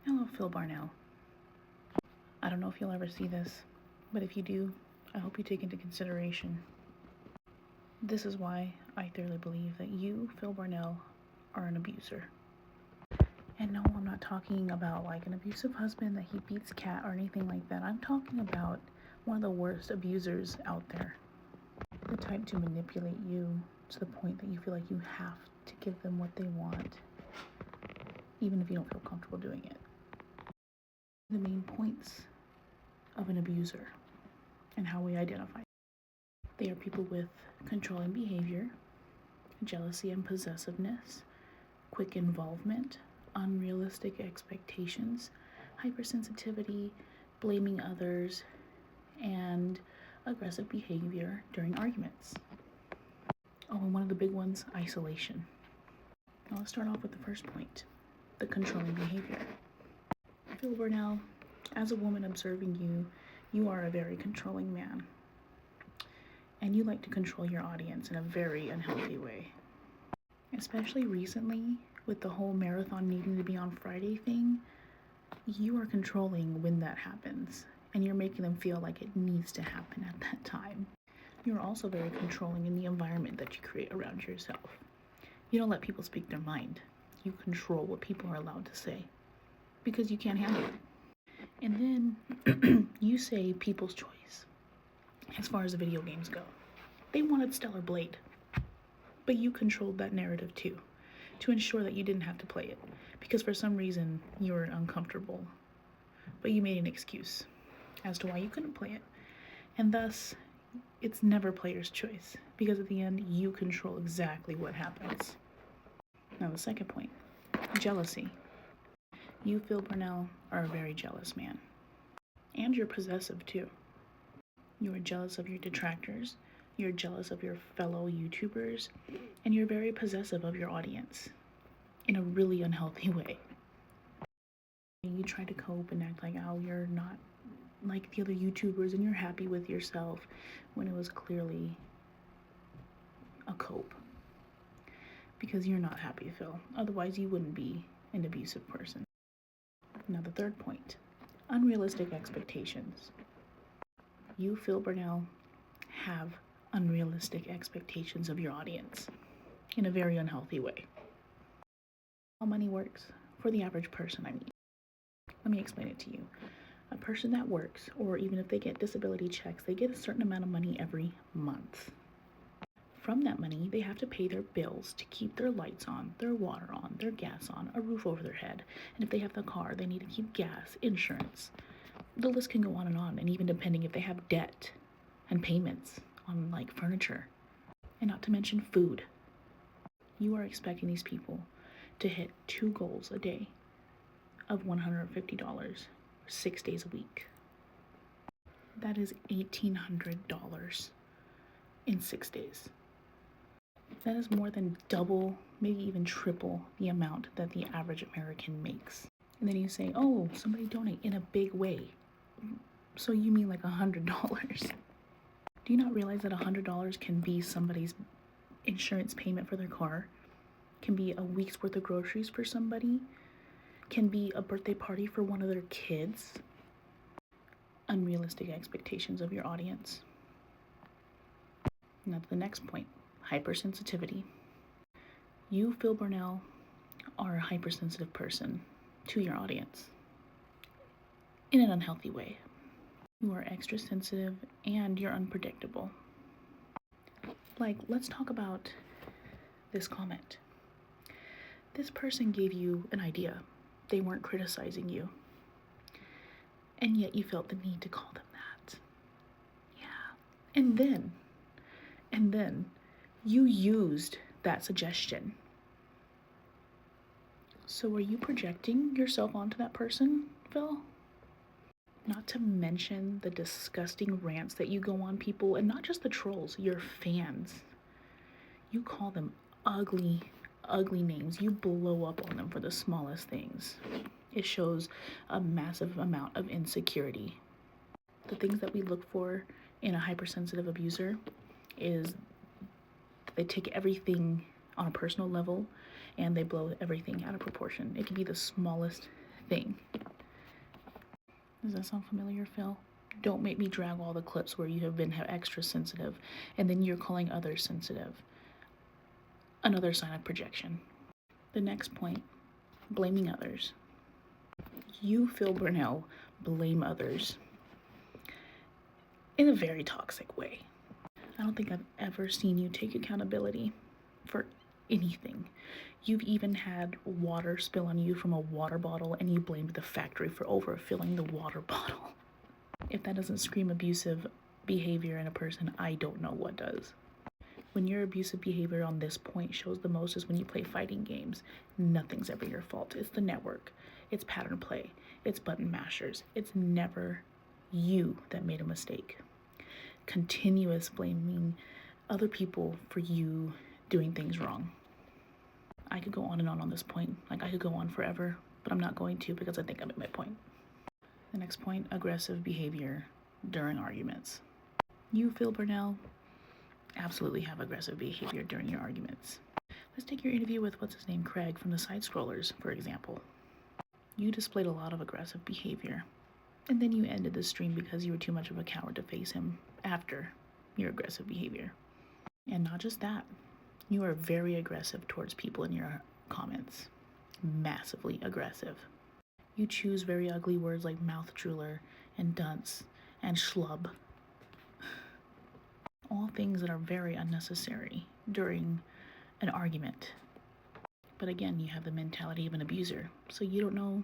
Hello, Phil Barnell. I don't know if you'll ever see this, but if you do, I hope you take into consideration. This is why I thoroughly believe that you, Phil Barnell, are an abuser. And no, I'm not talking about like an abusive husband that he beats cat or anything like that. I'm talking about one of the worst abusers out there. The type to manipulate you to the point that you feel like you have to give them what they want, even if you don't feel comfortable doing it. The main points of an abuser and how we identify. They are people with controlling behavior, jealousy and possessiveness, quick involvement, unrealistic expectations, hypersensitivity, blaming others, and aggressive behavior during arguments. Oh, and one of the big ones, isolation. Now let's start off with the first point, the controlling behavior. Phil Barnell, as a woman observing you, you are a very controlling man. And you like to control your audience in a very unhealthy way. Especially recently, with the whole marathon needing to be on Friday thing, you are controlling when that happens. And you're making them feel like it needs to happen at that time. You're also very controlling in the environment that you create around yourself. You don't let people speak their mind. You control what people are allowed to say because you can't handle it. And then you say people's choice as far as the video games go. They wanted Stellar Blade, but you controlled that narrative too to ensure that you didn't have to play it because for some reason you were uncomfortable, but you made an excuse as to why you couldn't play it. And thus, it's never player's choice because at the end, you control exactly what happens. Now the second point, jealousy. You, Phil Barnell, are a very jealous man. And you're possessive too. You are jealous of your detractors, you're jealous of your fellow YouTubers, and you're very possessive of your audience in a really unhealthy way. You try to cope and act like, oh, you're not like the other YouTubers and you're happy with yourself when it was clearly a cope. Because you're not happy, Phil. Otherwise, you wouldn't be an abusive person. Now, the third point, unrealistic expectations. You, Phil Barnell, have unrealistic expectations of your audience in a very unhealthy way. How money works for the average person, I mean. Let me explain it to you. A person that works, or even if they get disability checks, they get a certain amount of money every month. From that money, they have to pay their bills to keep their lights on, their water on, their gas on, a roof over their head. And if they have the car, they need to keep gas, insurance. The list can go on, and even depending if they have debt and payments on like furniture, and not to mention food. You are expecting these people to hit 2 goals a day of $150, 6 days a week. That is $1,800 in 6 days. That is more than double, maybe even triple the amount that the average American makes. And then you say, oh, somebody donate in a big way. So you mean like $100. Do you not realize that $100 can be somebody's insurance payment for their car? Can be a week's worth of groceries for somebody? Can be a birthday party for one of their kids? Unrealistic expectations of your audience. Now to the next point, hypersensitivity. You, Phil Barnell, are a hypersensitive person to your audience in an unhealthy way. You are extra sensitive and you're unpredictable. Like, let's talk about this comment. This person gave you an idea. They weren't criticizing you. And yet you felt the need to call them that. Yeah. And then you used that suggestion. So are you projecting yourself onto that person, Phil? Not to mention the disgusting rants that you go on people, and not just the trolls, your fans. You call them ugly names. You blow up on them for the smallest things. It shows a massive amount of insecurity. The things that we look for in a hypersensitive abuser is they take everything on a personal level and they blow everything out of proportion. It can be the smallest thing. Does that sound familiar, Phil? Don't make me drag all the clips where you have been extra sensitive and then you're calling others sensitive. Another sign of projection. The next point, blaming others. You, Phil Burnell, blame others in a very toxic way. I don't think I've ever seen you take accountability for anything. You've even had water spill on you from a water bottle and you blamed the factory for overfilling the water bottle. If that doesn't scream abusive behavior in a person, I don't know what does. When your abusive behavior on this point shows the most is when you play fighting games. Nothing's ever your fault. It's the network. It's pattern play. It's button mashers. It's never you that made a mistake. Continuous blaming other people for you doing things wrong. I could go on and on this point. Like, I could go on forever, but I'm not going to because I think I'm at my point. The next point, aggressive behavior during arguments. You, Phil Burnell, absolutely have aggressive behavior during your arguments. Let's take your interview with Craig from the Side Scrollers, for example. You displayed a lot of aggressive behavior, and then you ended the stream because you were too much of a coward to face him after your aggressive behavior. And not just that, you are very aggressive towards people in your comments. Massively aggressive. You choose very ugly words like mouth drooler and dunce and schlub. All things that are very unnecessary during an argument. But again, you have the mentality of an abuser, so you don't know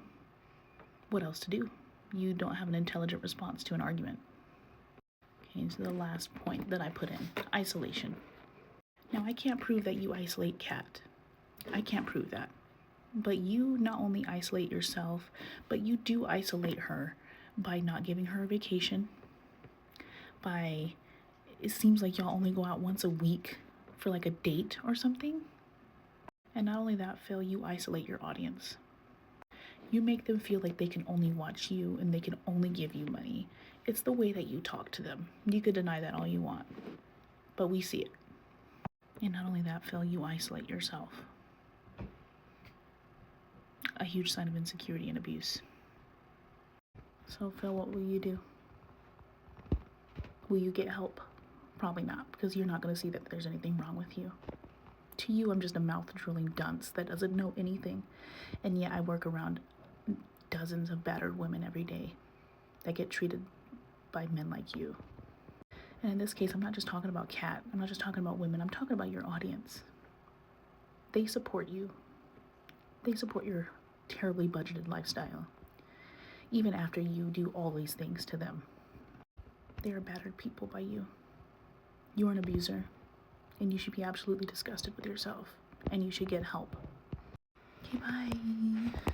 what else to do. You don't have an intelligent response to an argument. Okay, so the last point that I put in, isolation. Now, I can't prove that you isolate Kat. I can't prove that. But you not only isolate yourself, but you do isolate her by not giving her a vacation, by, it seems like y'all only go out once a week for like a date or something. And not only that, Phil, you isolate your audience. You make them feel like they can only watch you and they can only give you money. It's the way that you talk to them. You could deny that all you want, but we see it. And not only that, Phil, you isolate yourself. A huge sign of insecurity and abuse. So, Phil, what will you do? Will you get help? Probably not, because you're not going to see that there's anything wrong with you. To you, I'm just a mouth-drooling dunce that doesn't know anything, and yet I work around dozens of battered women every day that get treated by men like you. And in this case, I'm not just talking about Kat. I'm not just talking about women. I'm talking about your audience. They support you. They support your terribly budgeted lifestyle, even after you do all these things to them. They are battered people by you. You're an abuser, and you should be absolutely disgusted with yourself, and you should get help. Okay, bye.